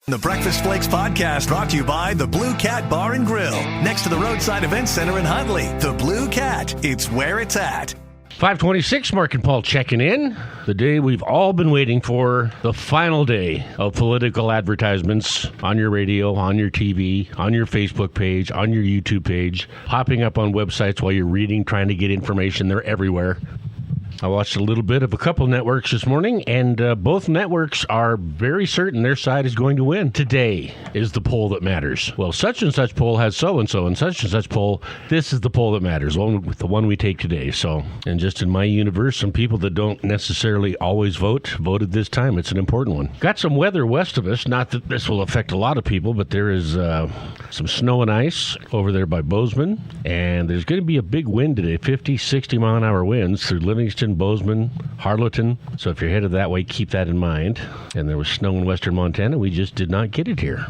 The Breakfast Flakes podcast brought to you by the Blue Cat Bar and Grill. Next to the Roadside Event Center in Huntley. The Blue Cat. It's where it's at. 526, Mark and Paul checking in. The day we've all been waiting for. The final day of political advertisements on your radio, on your TV, on your Facebook page, on your YouTube page, popping up on websites while you're reading, trying to get information. They're everywhere. I watched a little bit of a couple networks this morning, and both networks are very certain their side is going to win. Today is the poll that matters. Well, such and such poll has so-and-so, and such poll, this is the poll that matters, the one we take today. So, and just in my universe, some people that don't necessarily always voted this time. It's an important one. Got some weather west of us. Not that this will affect a lot of people, but there is some snow and ice over there by Bozeman, and there's going to be a big wind today, 50, 60-mile-an-hour winds through Livingston, Bozeman, Harleton. So if you're headed that way, keep that in mind. And there was snow in western Montana. We just did not get it here.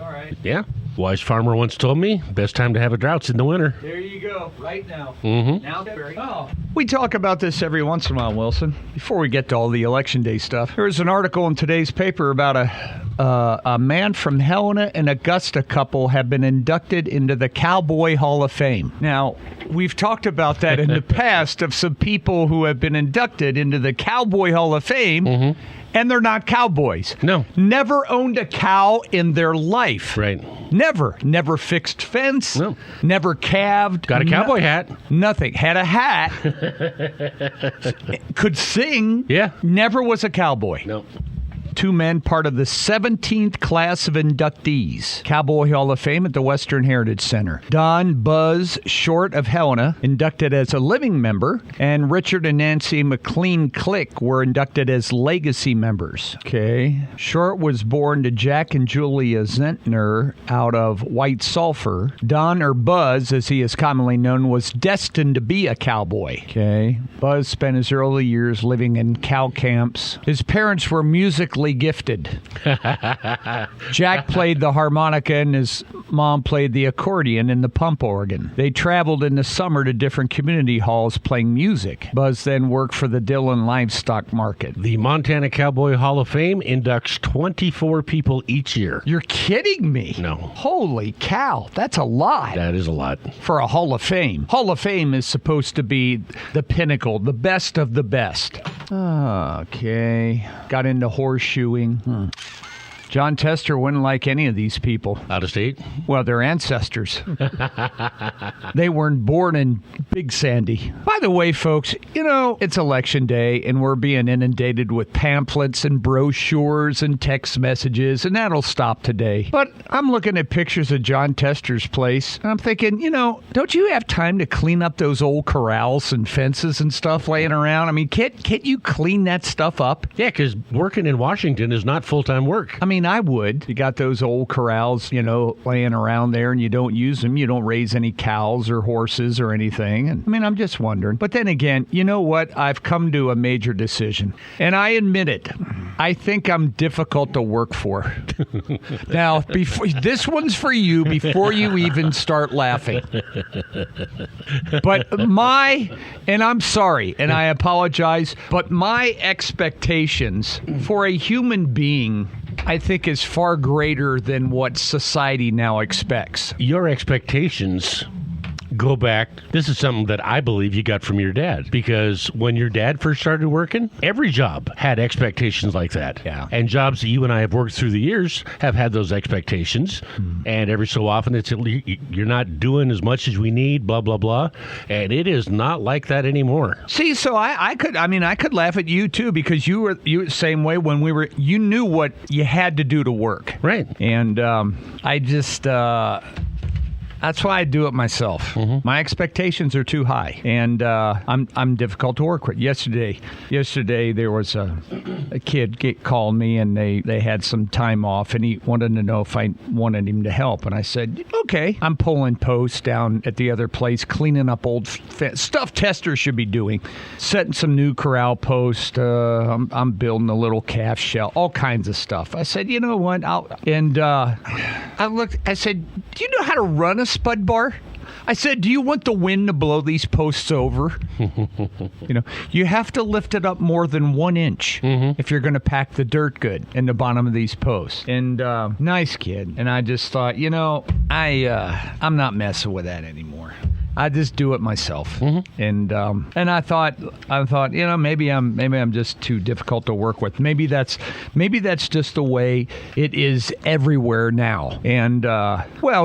All right. Yeah. Wise farmer once told me, best time to have a drought's in the winter. There you go. Right now. Mm-hmm. Now, we talk about this every once in a while, Wilson. Before we get to all the Election Day stuff, there's an article in today's paper about a man from Helena and Augusta couple have been inducted into the Cowboy Hall of Fame. Now, we've talked about that in the past of some people who have been inducted into the Cowboy Hall of Fame, and they're not cowboys. No. Never owned a cow in their life. Right. Never fixed fence. No. Never calved. Got a cowboy hat. Nothing. Had a hat. Could sing. Yeah. Never was a cowboy. No. Two men part of the 17th class of inductees. Cowboy Hall of Fame at the Western Heritage Center. Don Buzz Short of Helena, inducted as a living member, and Richard and Nancy McLean Click were inducted as legacy members. Okay. Short was born to Jack and Julia Zentner out of White Sulphur. Don, or Buzz, as he is commonly known, was destined to be a cowboy. Okay. Buzz spent his early years living in cow camps. His parents were musically gifted. Jack played the harmonica and his mom played the accordion and the pump organ. They traveled in the summer to different community halls playing music. Buzz then worked for the Dillon Livestock Market. The Montana Cowboy Hall of Fame inducts 24 people each year. You're kidding me? No. Holy cow, that's a lot. That is a lot. For a Hall of Fame. Hall of Fame is supposed to be the pinnacle, the best of the best. Okay. Got into horseshoeing. John Tester wouldn't like any of these people. Out of state? Well, their ancestors. They weren't born in Big Sandy. By the way, folks, it's Election Day, and we're being inundated with pamphlets and brochures and text messages, and that'll stop today. But I'm looking at pictures of John Tester's place, and I'm thinking, don't you have time to clean up those old corrals and fences and stuff laying around? I mean, can't you clean that stuff up? Yeah, because working in Washington is not full-time work. I mean, I would. You got those old corrals, laying around there, and you don't use them. You don't raise any cows or horses or anything. And I'm just wondering. But then again, you know what? I've come to a major decision, and I admit it. I think I'm difficult to work for. Now, this one's for you before you even start laughing. But and I'm sorry, and I apologize, but my expectations for a human being, I think, is far greater than what society now expects. Your expectations go back. This is something that I believe you got from your dad, because when your dad first started working, every job had expectations like that. Yeah. And jobs that you and I have worked through the years have had those expectations. And every so often it's you're not doing as much as we need, blah, blah, blah. And it is not like that anymore. See, so I could laugh at you too, because you were the same way when you knew what you had to do to work. Right. And I just That's why I do it myself. Mm-hmm. My expectations are too high, and I'm difficult to work with. Yesterday there was a kid called me, and they had some time off, and he wanted to know if I wanted him to help, and I said, okay. I'm pulling posts down at the other place, cleaning up old stuff Tester should be doing, setting some new corral posts. I'm building a little calf shell, all kinds of stuff. I said, you know what? I looked. I said, do you know how to run a spud bar? I said, do you want the wind to blow these posts over? You have to lift it up more than 1 inch if you're going to pack the dirt good in the bottom of these posts. And nice kid. And I just thought, I'm not messing with that anymore. I just do it myself, and I thought, maybe I'm just too difficult to work with. Maybe that's just the way it is everywhere now. And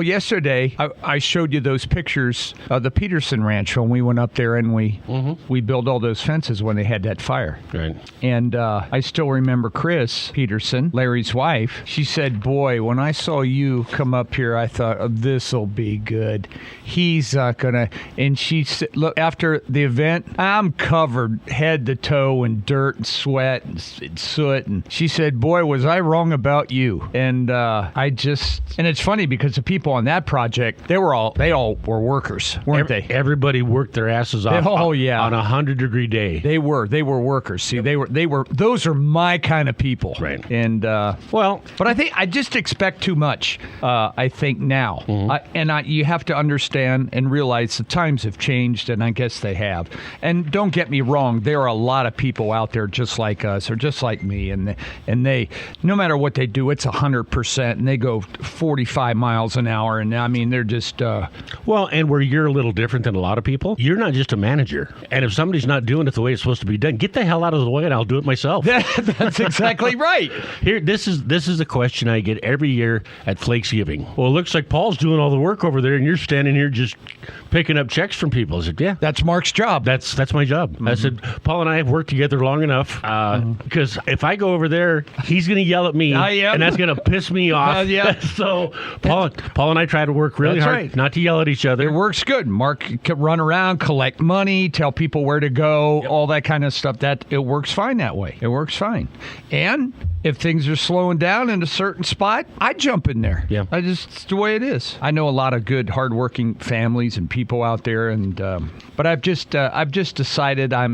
yesterday I showed you those pictures of the Peterson Ranch when we went up there and we built all those fences when they had that fire. Right. And I still remember Chris Peterson, Larry's wife. She said, "Boy, when I saw you come up here, I thought, this'll be good. He's not gonna." And she said, look, after the event, I'm covered head to toe in dirt and sweat and soot. And she said, "Boy, was I wrong about you." And and it's funny because the people on that project, they all were workers, weren't they? Everybody worked their asses off. Oh yeah, on a 100-degree day. They were workers. See, they were. Those are my kind of people. Right. And but I just expect too much. I think now, you have to understand and realize the times have changed, and I guess they have. And don't get me wrong, there are a lot of people out there just like us or just like me, and they no matter what they do, it's 100%, and they go 45 miles an hour, and I mean they're just and where you're a little different than a lot of people, you're not just a manager, and if somebody's not doing it the way it's supposed to be done, get the hell out of the way and I'll do it myself. That's exactly right. Here, this is a question I get every year at Flakesgiving. Well, it looks like Paul's doing all the work over there, and you're standing here just picking up checks from people. I said, yeah. That's Mark's job. That's my job. I said, Paul and I have worked together long enough because if I go over there, he's going to yell at me, and that's going to piss me off. So Paul and I try to work really hard not to yell at each other. It works good. Mark can run around, collect money, tell people where to go, all that kind of stuff. It works fine that way. It works fine. And if things are slowing down in a certain spot, I jump in there. Yeah. It's the way it is. I know a lot of good, hardworking families and people out there, and but I've just decided I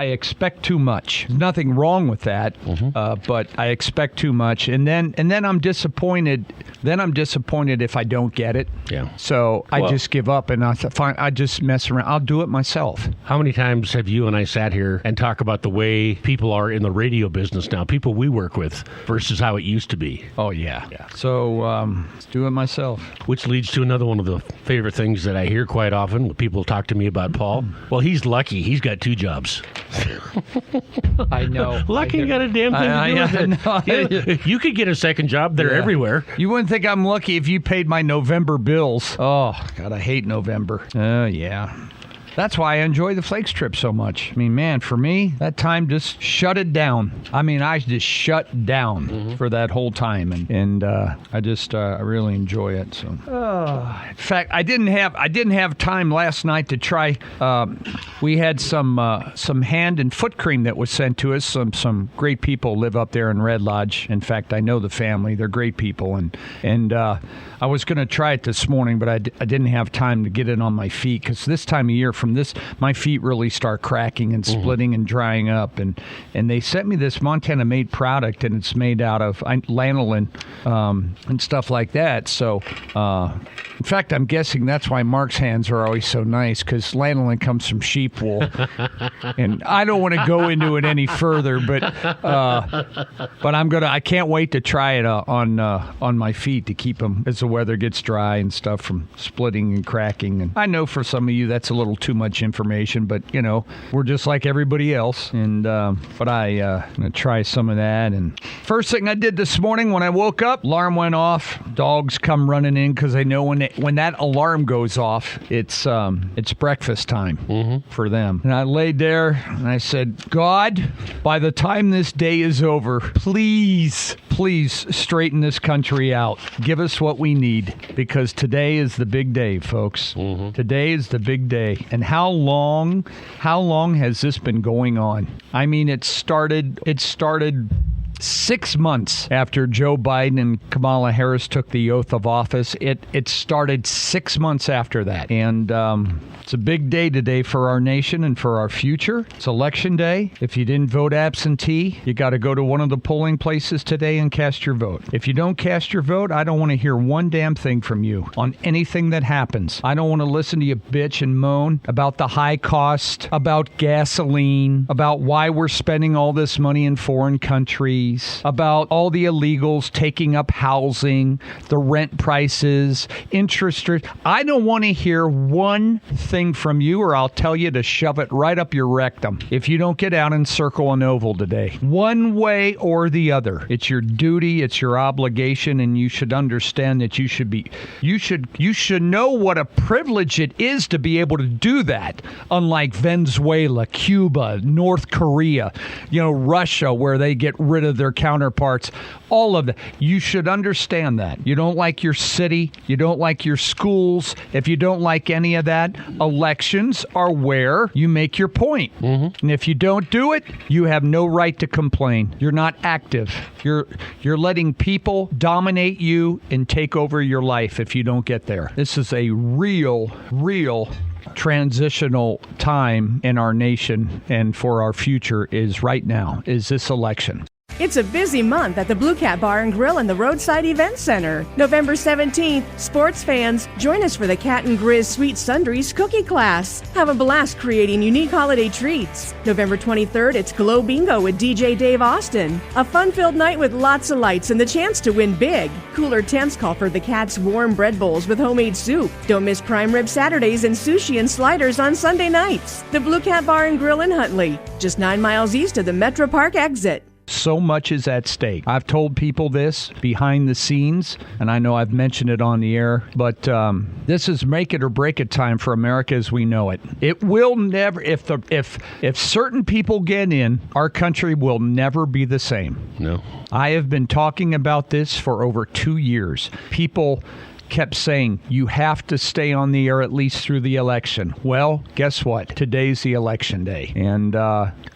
expect too much. There's nothing wrong with that, but I expect too much, and then I'm disappointed. Then I'm disappointed if I don't get it. Yeah. So I just give up, and I just mess around. I'll do it myself. How many times have you and I sat here and talk about the way people are in the radio business now, people we work with, versus how it used to be? Oh, yeah. So do it myself. Which leads to another one of the favorite things that I hear quite often when people talk to me about Paul. Well, he's lucky. He's got 2 jobs. I know. Lucky got a damn thing to do with it. You could get a second job. They're everywhere. You wouldn't think I'm lucky if you paid my November bills. Oh, God, I hate November. Oh, yeah. That's why I enjoy the Flakes trip so much. I mean, man, for me, that time just shut it down. I mean, I just shut down for that whole time, and I really enjoy it. So, in fact, I didn't have time last night to try. We had some hand and foot cream that was sent to us. Some great people live up there in Red Lodge. In fact, I know the family; they're great people, and I was going to try it this morning, but I didn't have time to get it on my feet because this time of year, from this, my feet really start cracking and splitting and drying up. And they sent me this Montana-made product, and it's made out of lanolin and stuff like that. So, in fact, I'm guessing that's why Mark's hands are always so nice, because lanolin comes from sheep wool. And I don't want to go into it any further, but I can't wait to try it on my feet to keep them as the weather gets dry and stuff from splitting and cracking. And I know for some of you that's a little too much information, but we're just like everybody else. And but I'm gonna try some of that. And first thing I did this morning when I woke up, alarm went off. Dogs come running in because they know when that alarm goes off, it's breakfast time for them. And I laid there and I said, God, by the time this day is over, please straighten this country out. Give us what we need, because today is the big day, folks. Today is the big day. And how long has this been going on? I mean, it started 6 months after Joe Biden and Kamala Harris took the oath of office. It started 6 months after that. And it's a big day today for our nation and for our future. It's Election Day. If you didn't vote absentee, you got to go to one of the polling places today and cast your vote. If you don't cast your vote, I don't want to hear one damn thing from you on anything that happens. I don't want to listen to you bitch and moan about the high cost, about gasoline, about why we're spending all this money in foreign countries, about all the illegals taking up housing, the rent prices, interest rates. I don't want to hear one thing from you, or I'll tell you to shove it right up your rectum if you don't get out and circle an oval today. One way or the other. It's your duty, it's your obligation, and you should understand that you should know what a privilege it is to be able to do that. Unlike Venezuela, Cuba, North Korea, Russia, where they get rid of their counterparts, all of that. You should understand that. You don't like your city, you don't like your schools. If you don't like any of that, elections are where you make your point. And if you don't do it, you have no right to complain. You're not active. You're letting people dominate you and take over your life if you don't get there. This is a real transitional time in our nation, and for our future is right now, is this election. It's a busy month at the Blue Cat Bar and Grill and the Roadside Event Center. November 17th, sports fans, join us for the Cat and Grizz Sweet Sundries Cookie Class. Have a blast creating unique holiday treats. November 23rd, it's Glow Bingo with DJ Dave Austin. A fun-filled night with lots of lights and the chance to win big. Cooler temps call for the Cat's warm bread bowls with homemade soup. Don't miss prime rib Saturdays and sushi and sliders on Sunday nights. The Blue Cat Bar and Grill in Huntley, just 9 miles east of the Metro Park exit. So much is at stake. I've told people this behind the scenes, and I know I've mentioned it on the air, but this is make it or break it time for America as we know it. It will never, if certain people get in, our country will never be the same. No. I have been talking about this for over 2 years. People kept saying, you have to stay on the air at least through the election. Well, guess what? Today's the election day. And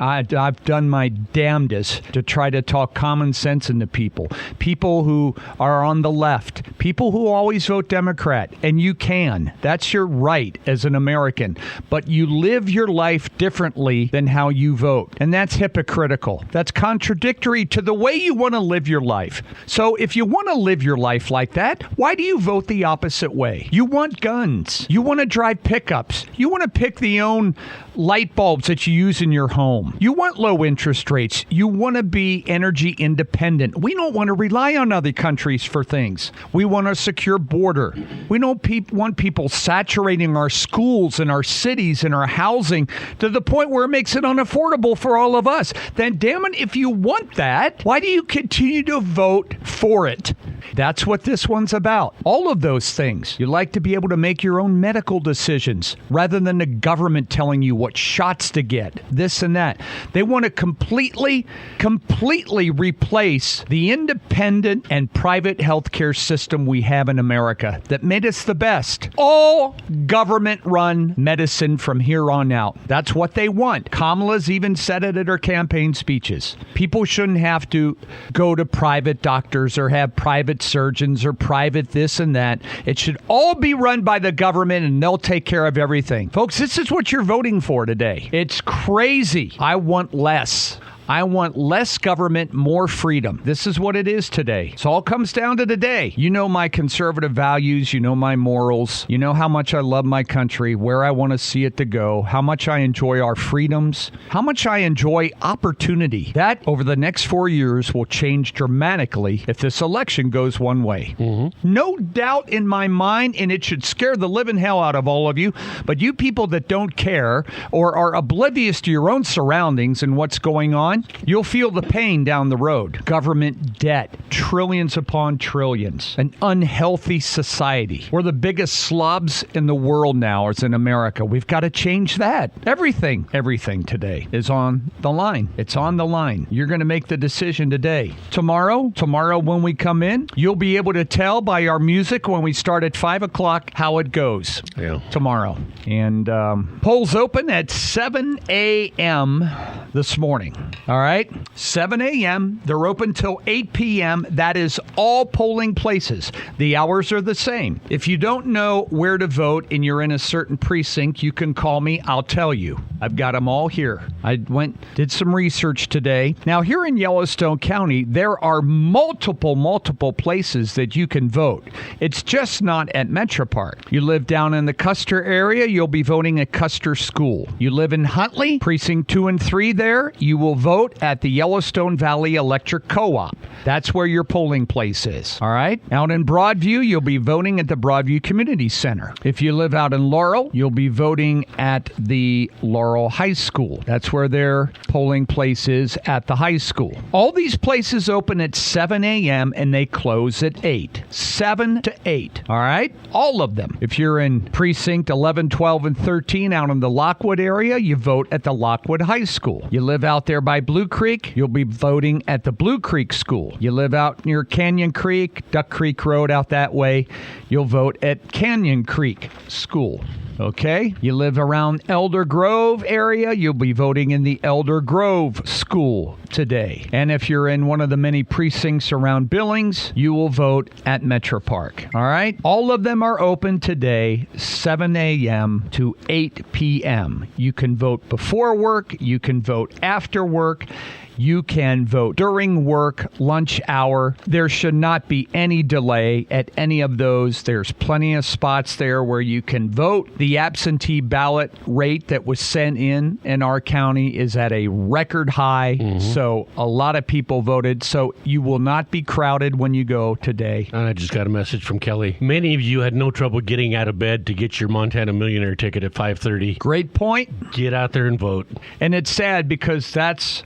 I've done my damnedest to try to talk common sense into people. People who are on the left. People who always vote Democrat. And you can. That's your right as an American. But you live your life differently than how you vote. And that's hypocritical. That's contradictory to the way you want to live your life. So if you want to live your life like that, why do you vote the opposite way? You want guns. You want to drive pickups. You want to pick the own light bulbs that you use in your home. You want low interest rates. You want to be energy independent. We don't want to rely on other countries for things. We want a secure border. We don't want people saturating our schools and our cities and our housing to the point where it makes it unaffordable for all of us. Then damn it, if you want that, why do you continue to vote for it? That's what this one's about. All of those things. You like to be able to make your own medical decisions rather than the government telling you what shots to get, this and that. They want to completely replace the independent and private healthcare system we have in America that made us the best. All government-run medicine from here on out. That's what they want. Kamala's even said it at her campaign speeches. People shouldn't have to go to private doctors or have private surgeons or private this and that. It should all be run by the government and they'll take care of everything. Folks, this is what you're voting for today. It's crazy. I want less. I want less government, more freedom. This is what it is today. So it all comes down to today. You know my conservative values. You know my morals. You know how much I love my country, where I want to see it to go, how much I enjoy our freedoms, how much I enjoy opportunity. That, over the next 4 years, will change dramatically if this election goes one way. No doubt in my mind, and it should scare the living hell out of all of you, but you people that don't care or are oblivious to your own surroundings and what's going on, you'll feel the pain down the road. Government debt, trillions upon trillions, an unhealthy society. We're the biggest slobs in the world now as in America. We've got to change that. Everything today is on the line. It's on the line. You're going to make the decision today. Tomorrow when we come in, you'll be able to tell by our music when we start at 5 o'clock how it goes. Yeah. Tomorrow. And polls open at 7 a.m. this morning. All right, 7 a.m. They're open till 8 p.m. That is all polling places. The hours are the same. If you don't know where to vote and you're in a certain precinct, you can call me. I'll tell you. I've got them all here. I did some research today. Now, here in Yellowstone County, there are multiple places that you can vote. It's just not at Metro Park. You live down in the Custer area, you'll be voting at Custer School. You live in Huntley, precinct 2 and 3 there, you will vote at the Yellowstone Valley Electric Co-op. That's where your polling place is. All right? Out in Broadview, you'll be voting at the Broadview Community Center. If you live out in Laurel, you'll be voting at the Laurel High School. That's where their polling place is, at the high school. All these places open at 7 a.m. and they close at 8. 7 to 8. All right? All of them. If you're in precinct 11, 12, and 13 out in the Lockwood area, you vote at the Lockwood High School. You live out there by Blue Creek, you'll be voting at the Blue Creek School. You live out near Canyon Creek, Duck Creek Road out that way, you'll vote at Canyon Creek School. Okay? You live around Elder Grove area, you'll be voting in the Elder Grove School today. And if you're in one of the many precincts around Billings, you will vote at Metro Park. All right? All of them are open today, 7 a.m. to 8 p.m. You can vote before work, you can vote after work. You can vote during work, lunch hour. There should not be any delay at any of those. There's plenty of spots there where you can vote. The absentee ballot rate that was sent in our county is at a record high. Mm-hmm. So a lot of people voted. So you will not be crowded when you go today. I just got a message from Kelly. Many of you had no trouble getting out of bed to get your Montana Millionaire ticket at 5:30. Great point. Get out there and vote. And it's sad because that's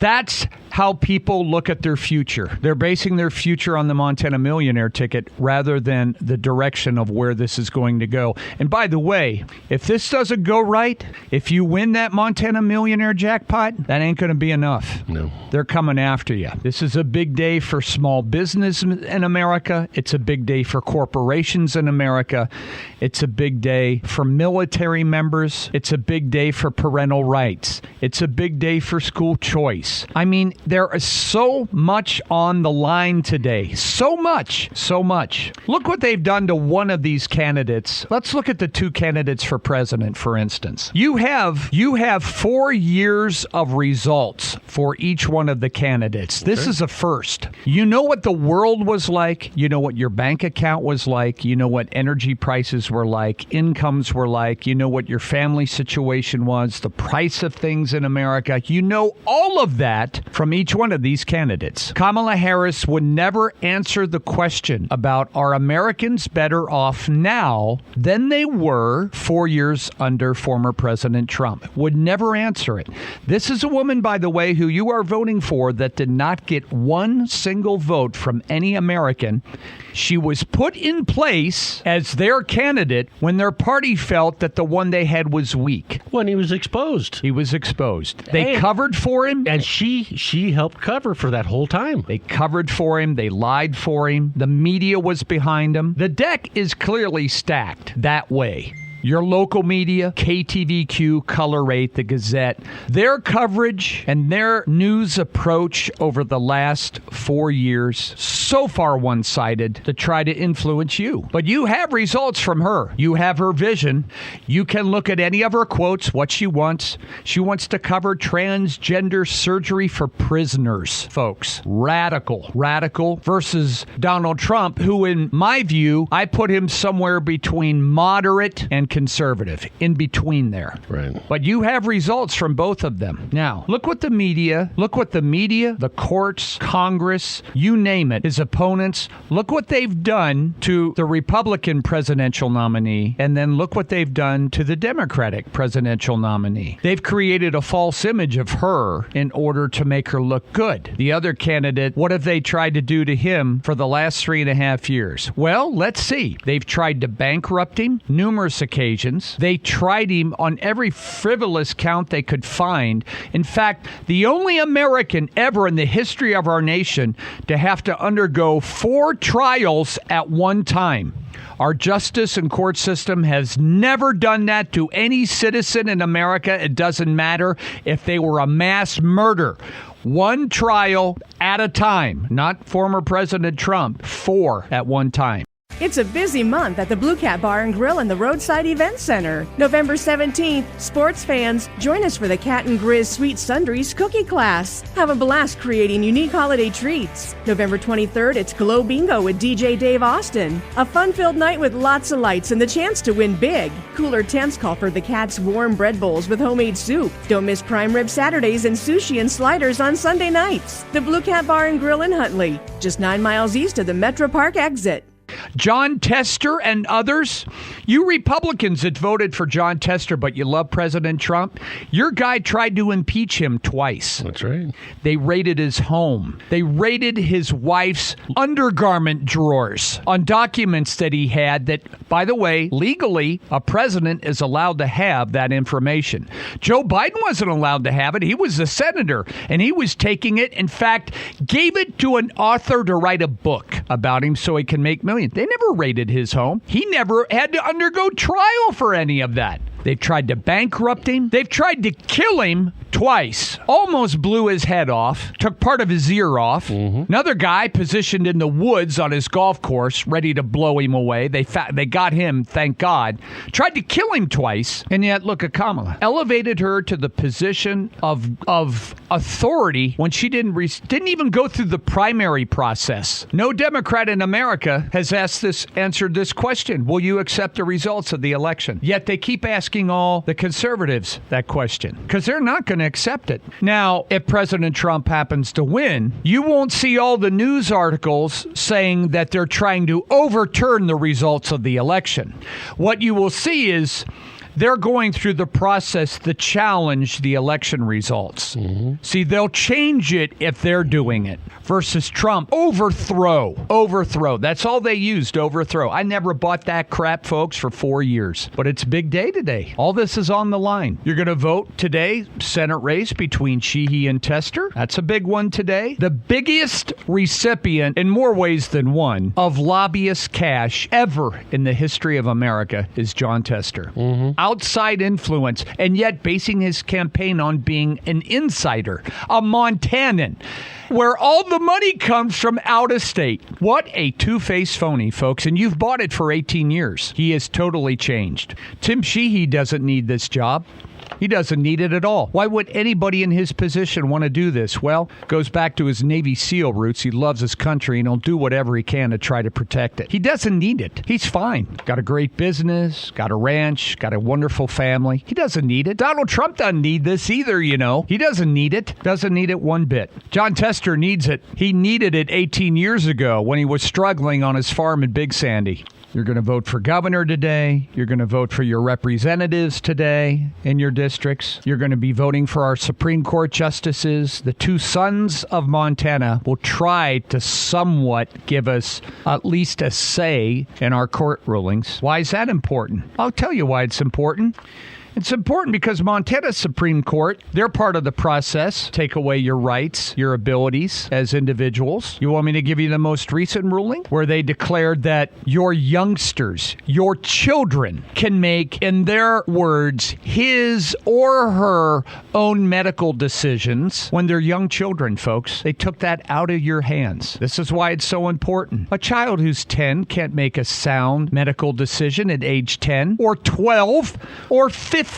how people look at their future. They're basing their future on the Montana Millionaire ticket rather than the direction of where this is going to go. And by the way, if this doesn't go right, if you win that Montana Millionaire jackpot, that ain't going to be enough. No. They're coming after you. This is a big day for small business in America. It's a big day for corporations in America. It's a big day for military members. It's a big day for parental rights. It's a big day for school choice. I mean, there is so much on the line today. So much. Look what they've done to one of these candidates. Let's look at the two candidates for president, for instance. You have 4 years of results for each one of the candidates. This is a first. You know what the world was like. You know what your bank account was like. You know what energy prices were like, incomes were like. You know what your family situation was, the price of things in America. You know all of that from each one of these candidates. Kamala Harris would never answer the question about are Americans better off now than they were 4 years under former President Trump. Would never answer it. This is a woman, by the way, who you are voting for that did not get one single vote from any American. She was put in place as their candidate when their party felt that the one they had was weak. When he was exposed. He was exposed. They covered for him. And she helped cover for that whole time. They covered for him. They lied for him. The media was behind him. The deck is clearly stacked that way. Your local media, KTVQ, Color 8, The Gazette, their coverage and their news approach over the last 4 years, so far one-sided to try to influence you. But you have results from her. You have her vision. You can look at any of her quotes, what she wants. She wants to cover transgender surgery for prisoners, folks. Radical versus Donald Trump, who in my view, I put him somewhere between moderate and conservative, in between there. Right. But you have results from both of them. Now, look what the media, the courts, Congress, you name it, his opponents, look what they've done to the Republican presidential nominee, and then look what they've done to the Democratic presidential nominee. They've created a false image of her in order to make her look good. The other candidate, what have they tried to do to him for the last 3.5 years? Well, let's see. They've tried to bankrupt him numerous occasions. They tried him on every frivolous count they could find. In fact, the only American ever in the history of our nation to have to undergo 4 trials at one time. Our justice and court system has never done that to any citizen in America. It doesn't matter if they were a mass murder. One trial at a time. Not former President Trump. 4 at one time. It's a busy month at the Blue Cat Bar and Grill in the Roadside Event Center. November 17th, sports fans, join us for the Cat and Grizz Sweet Sundries Cookie Class. Have a blast creating unique holiday treats. November 23rd, it's Glow Bingo with DJ Dave Austin. A fun-filled night with lots of lights and the chance to win big. Cooler temps call for the Cat's warm bread bowls with homemade soup. Don't miss prime rib Saturdays and sushi and sliders on Sunday nights. The Blue Cat Bar and Grill in Huntley, just 9 miles east of the Metro Park exit. Jon Tester and others, you Republicans that voted for Jon Tester, but you love President Trump, your guy tried to impeach him twice. That's right. They raided his home. They raided his wife's undergarment drawers on documents that he had that, by the way, legally, a president is allowed to have that information. Joe Biden wasn't allowed to have it. He was a senator, and he was taking it, in fact, gave it to an author to write a book about him so he can make millions. They never raided his home. He never had to undergo trial for any of that. They've tried to bankrupt him. They've tried to kill him twice. Almost blew his head off. Took part of his ear off. Another guy positioned in the woods on his golf course, ready to blow him away. They got him, thank God. Tried to kill him twice. And yet, look at Kamala. Elevated her to the position of authority when she didn't even go through the primary process. No Democrat in America has answered this question. Will you accept the results of the election? Yet they keep asking all the conservatives that question because they're not going to accept it. Now, if President Trump happens to win, you won't see all the news articles saying that they're trying to overturn the results of the election. What you will see is they're going through the process to challenge the election results. See, they'll change it if they're doing it versus Trump. Overthrow. That's all they used, overthrow. I never bought that crap, folks, for 4 years. But it's a big day today. All this is on the line. You're going to vote today, Senate race between Sheehy and Tester. That's a big one today. The biggest recipient, in more ways than one, of lobbyist cash ever in the history of America is Jon Tester. Outside influence, and yet basing his campaign on being an insider, a Montanan, where all the money comes from out of state. What a two-faced phony, folks, and you've bought it for 18 years. He has totally changed. Tim Sheehy doesn't need this job. He doesn't need it at all. Why would anybody in his position want to do this? Well, goes back to his Navy SEAL roots. He loves his country, and he'll do whatever he can to try to protect it. He doesn't need it. He's fine. Got a great business, got a ranch, got a wonderful family. He doesn't need it. Donald Trump doesn't need this either, you know. He doesn't need it. Doesn't need it one bit. Jon Tester needs it. He needed it 18 years ago when he was struggling on his farm in Big Sandy. You're going to vote for governor today. You're going to vote for your representatives today in your districts. You're going to be voting for our Supreme Court justices. The two sons of Montana will try to somewhat give us at least a say in our court rulings. Why is that important? I'll tell you why it's important. It's important because Montana's Supreme Court, they're part of the process. Take away your rights, your abilities as individuals. You want me to give you the most recent ruling where they declared that your youngsters, your children can make, in their words, his or her own medical decisions when they're young children, folks. They took that out of your hands. This is why it's so important. A child who's 10 can't make a sound medical decision at age 10 or 12 or 15.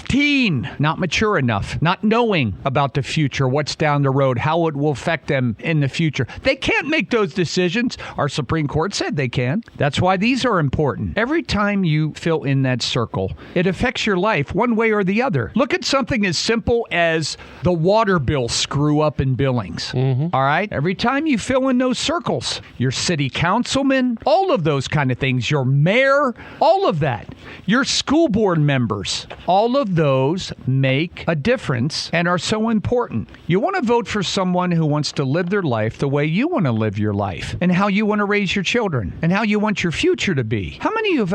Not mature enough, not knowing about the future, what's down the road, how it will affect them in the future. They can't make those decisions. Our Supreme Court said they can. That's why these are important. Every time you fill in that circle, it affects your life one way or the other. Look at something as simple as the water bill screw up in Billings. All right? Every time you fill in those circles, your city councilman, all of those kind of things, your mayor, all of that, your school board members, all of those make a difference and are so important. You want to vote for someone who wants to live their life the way you want to live your life and how you want to raise your children and how you want your future to be. How many of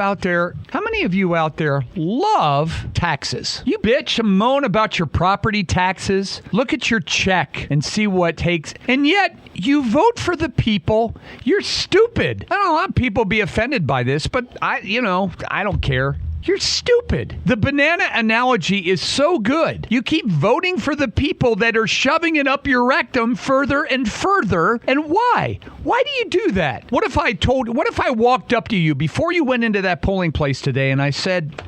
you out there love taxes? You bitch and moan about your property taxes. Look at your check and see what takes. And yet you vote for the people. You're stupid. I don't know how people be offended by this, but I don't care. You're stupid. The banana analogy is so good. You keep voting for the people that are shoving it up your rectum further and further. And why? Why do you do that? What if I walked up to you before you went into that polling place today and I said,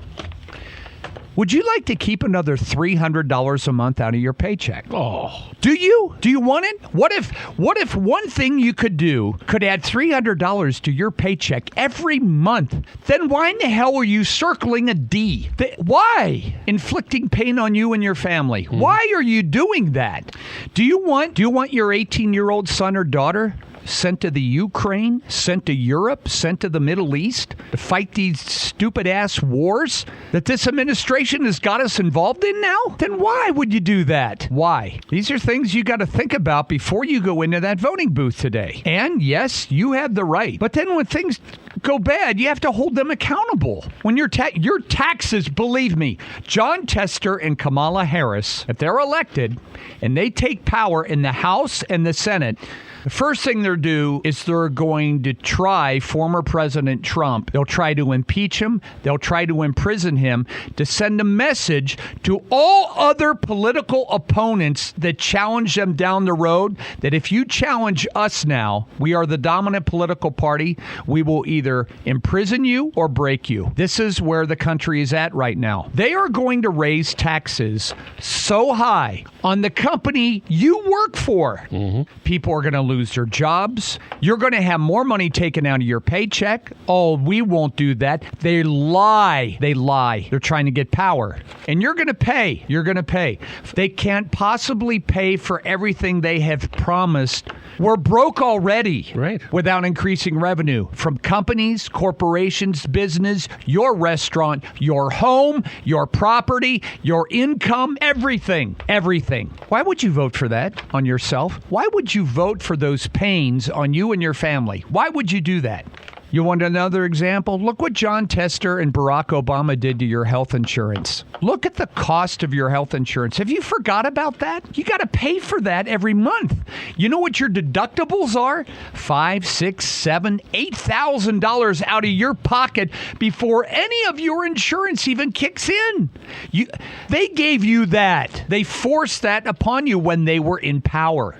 would you like to keep another $300 a month out of your paycheck? Oh. Do you? Do you want it? What if one thing you could do could add $300 to your paycheck every month? Then why in the hell are you circling a D? Why? Inflicting pain on you and your family. Why are you doing that? Do you want your 18-year-old son or daughter sent to the Ukraine, sent to Europe, sent to the Middle East to fight these stupid-ass wars that this administration has got us involved in now? Then why would you do that? Why? These are things you got to think about before you go into that voting booth today. And yes, you have the right. But then when things go bad, you have to hold them accountable. When your taxes, believe me, John Tester and Kamala Harris, if they're elected and they take power in the House and the Senate, the first thing they'll do is they're going to try former President Trump. They'll try to impeach him. They'll try to imprison him to send a message to all other political opponents that challenge them down the road that if you challenge us now, we are the dominant political party, we will either imprison you or break you. This is where the country is at right now. They are going to raise taxes so high on the company you work for. People are going to lose their jobs. You're going to have more money taken out of your paycheck. Oh, we won't do that. They lie. They lie. They're trying to get power. And you're going to pay. You're going to pay. They can't possibly pay for everything they have promised. We're broke already. Right. Without increasing revenue from companies, corporations, business, your restaurant, your home, your property, your income, everything. Everything. Why would you vote for that on yourself? Why would you vote for those pains on you and your family? Why would you do that? You want another example? Look what John Tester and Barack Obama did to your health insurance. Look at the cost of your health insurance. Have you forgot about that? You got to pay for that every month. You know what your deductibles are? $5,000, $6,000, $7,000, $8,000 out of your pocket before any of your insurance even kicks in. They gave you that. They forced that upon you when they were in power.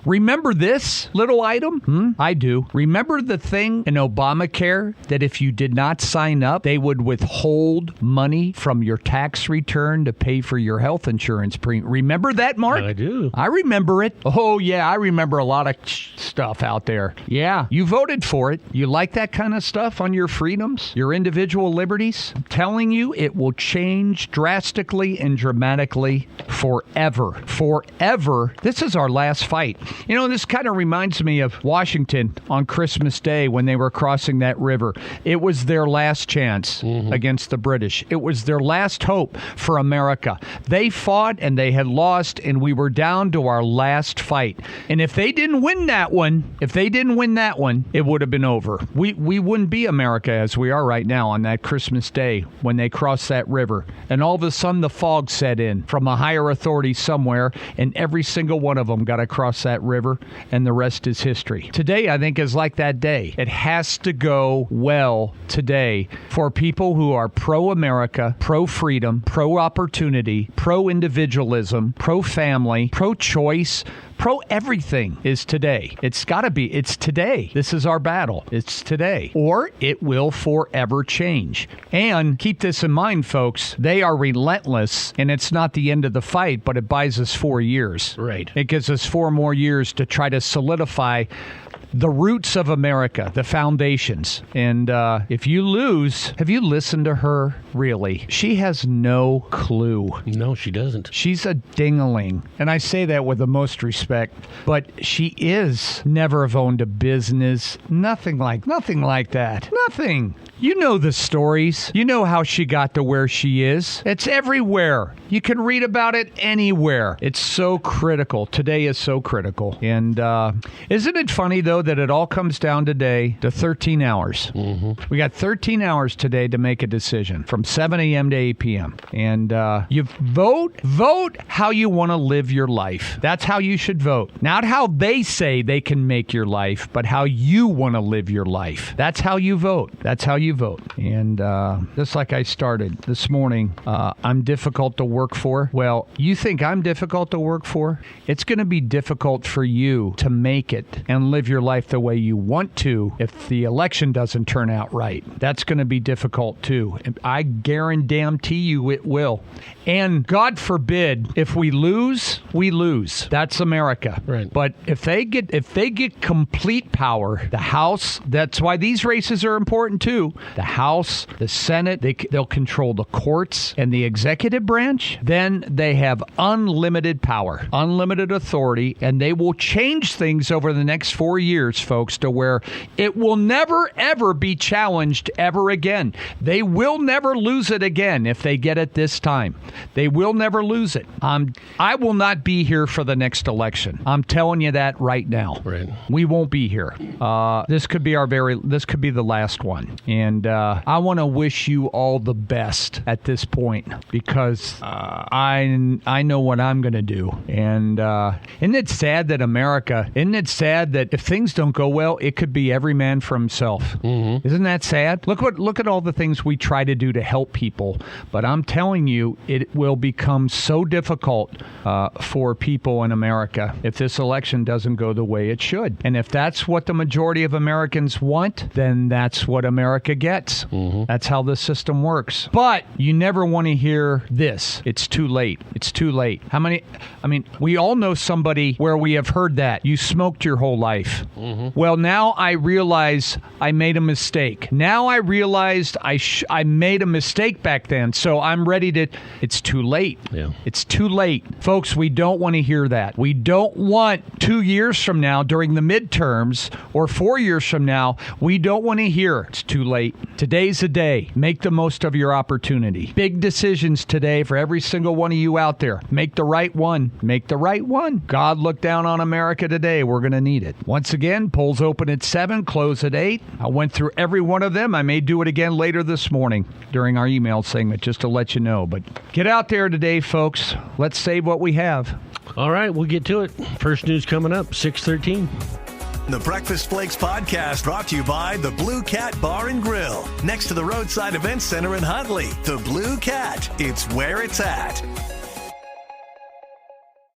Remember this little item? I do. Remember the thing in Obamacare that if you did not sign up, they would withhold money from your tax return to pay for your health insurance premium. Remember that, Mark? I do. I remember it. Oh, yeah, I remember a lot of stuff out there. Yeah, you voted for it. You like that kind of stuff on your freedoms, your individual liberties? I'm telling you, it will change drastically and dramatically forever. Forever. This is our last fight. You know, this kind of reminds me of Washington on Christmas Day when they were crossing that river. It was their last chance against the British. It was their last hope for America. They fought and they had lost, and we were down to our last fight. And if they didn't win that one, it would have been over. We wouldn't be America as we are right now on that Christmas Day when they crossed that river. And all of a sudden the fog set in from a higher authority somewhere, and every single one of them got across that river, and the rest is history. Today, I think, is like that day. It has to go well today for people who are pro-America, pro-freedom, pro-opportunity, pro-individualism, pro-family, pro-choice, pro-everything is today. It's got to be. It's today. This is our battle. It's today. Or it will forever change. And keep this in mind, folks. They are relentless, and it's not the end of the fight, but it buys us 4 years. Right. It gives us 4 more years to try to solidify the roots of America, the foundations. And if you lose, have you listened to her? Really? She has no clue. No, she doesn't. She's a ding-a-ling. And I say that with the most respect. But she is never have owned a business. Nothing like that. Nothing. You know the stories. You know how she got to where she is. It's everywhere. You can read about it anywhere. It's so critical. Today is so critical. And isn't it funny, though, that it all comes down today to 13 hours? We got 13 hours today to make a decision from from 7 a.m. to 8 p.m. And you vote how you want to live your life. That's how you should vote. Not how they say they can make your life, but how you want to live your life. That's how you vote. That's how you vote. And just like I started this morning, I'm difficult to work for. Well, you think I'm difficult to work for? It's going to be difficult for you to make it and live your life the way you want to if the election doesn't turn out right. That's going to be difficult too. I guarantee you it will. And God forbid, if we lose, we lose. That's America. Right. But if they get complete power, the House, that's why these races are important too. The House, the Senate, they'll control the courts and the executive branch. Then they have unlimited power, unlimited authority, and they will change things over the next 4 years, folks, to where it will never, ever be challenged ever again. They will never lose it again if they get it this time. They will never lose it. I will not be here for the next election. I'm telling you that right now. Right. We won't be here. This could be the last one. And I want to wish you all the best at this point because I know what I'm going to do. And isn't it sad that if things don't go well, it could be every man for himself? Mm-hmm. Isn't that sad? Look at all the things we try to do to help people. But I'm telling you, it will become so difficult for people in America if this election doesn't go the way it should. And if that's what the majority of Americans want, then that's what America gets. Mm-hmm. That's how this system works. But you never want to hear this. It's too late. It's too late. We all know somebody where we have heard that. You smoked your whole life. Mm-hmm. Well, now I realize I made a mistake. Now I realized I made a mistake back then. So I'm ready to... It's too late. Yeah. It's too late. Folks, we don't want to hear that. We don't want 2 years from now during the midterms or 4 years from now, we don't want to hear it's too late. Today's the day. Make the most of your opportunity. Big decisions today for every single one of you out there. Make the right one. Make the right one. God look down on America today. We're going to need it. Once again, polls open at 7, close at 8. I went through every one of them. I may do it again later this morning during our email segment just to let you know. But get out there today, folks. Let's save what we have. All right, we'll get to it. First news coming up, 6:13. The Breakfast Flakes podcast brought to you by the Blue Cat Bar and Grill. Next to the Roadside Event Center in Huntley. The Blue Cat. It's where it's at.